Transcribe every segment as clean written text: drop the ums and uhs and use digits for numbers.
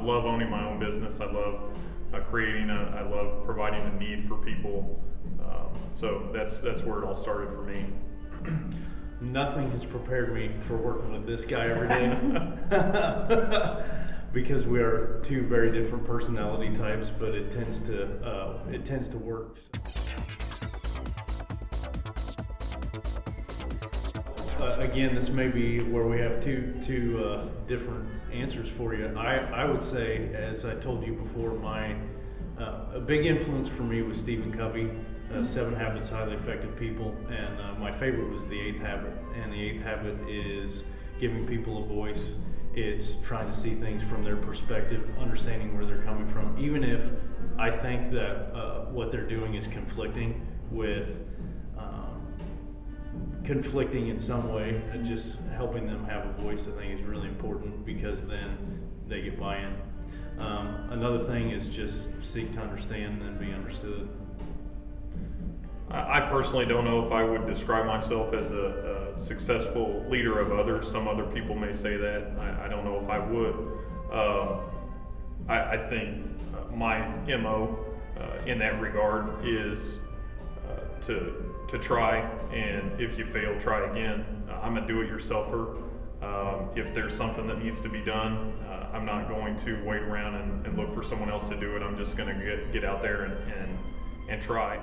love owning my own business. I love I love providing a need for people. So that's where it all started for me. Nothing has prepared me for working with this guy every day. Because we are two very different personality types, but it tends to work. Again, this may be where we have two different answers for you. I would say, as I told you before, a big influence for me was Stephen Covey, 7 Habits of Highly Effective People, and my favorite was the 8th habit. And the 8th habit is giving people a voice. It's trying to see things from their perspective, understanding where they're coming from, even if I think that what they're doing is conflicting in some way. Just helping them have a voice, I think, is really important, because then they get buy-in. Another thing is just seek to understand and then be understood. I personally don't know if I would describe myself as a successful leader of others. Some other people may say that. I don't know if I would. I think my MO in that regard is to try, and if you fail, try again. I'm a do-it-yourselfer. If there's something that needs to be done, I'm not going to wait around and look for someone else to do it. I'm just going to get out there and try.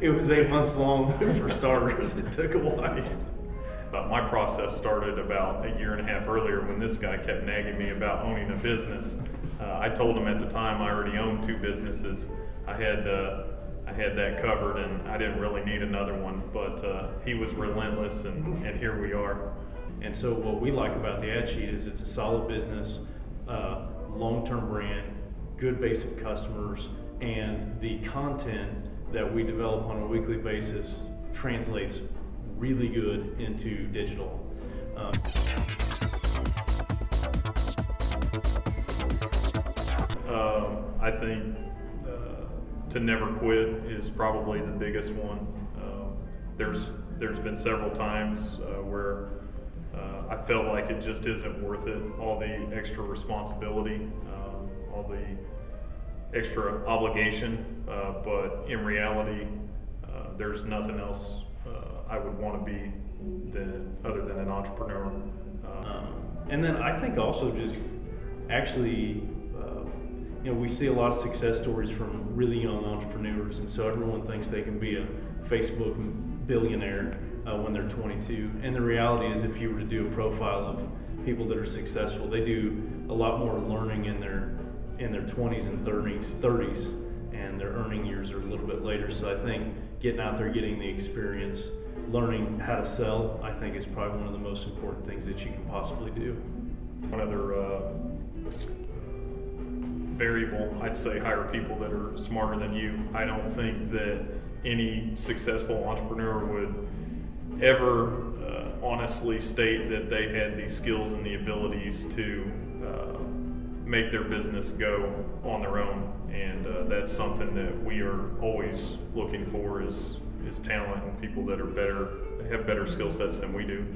It was 8 months long for starters. It took a while. My process started about a year and a half earlier, when this guy kept nagging me about owning a business. I told him at the time I already owned 2 businesses. I had that covered, and I didn't really need another one, but he was relentless, and here we are. And so what we like about the ad sheet is it's a solid business, long-term brand, good base of customers, and the content that we develop on a weekly basis translates really good into digital. I think to never quit is probably the biggest one. There's been several times where I felt like it just isn't worth it. All the extra responsibility, all the extra obligation, but in reality, there's nothing else I would want to be other than an entrepreneur. And then I think also just actually, we see a lot of success stories from really young entrepreneurs, and so everyone thinks they can be a Facebook billionaire when they're 22. And the reality is, if you were to do a profile of people that are successful, they do a lot more learning in their 20s and 30s, and their earning years are a little bit later. So I think getting out there, getting the experience, learning how to sell, I think is probably one of the most important things that you can possibly do. One other variable, I'd say hire people that are smarter than you. I don't think that any successful entrepreneur would ever honestly state that they had the skills and the abilities to make their business go on their own, and that's something that we are always looking for is talent and people that have better skill sets than we do.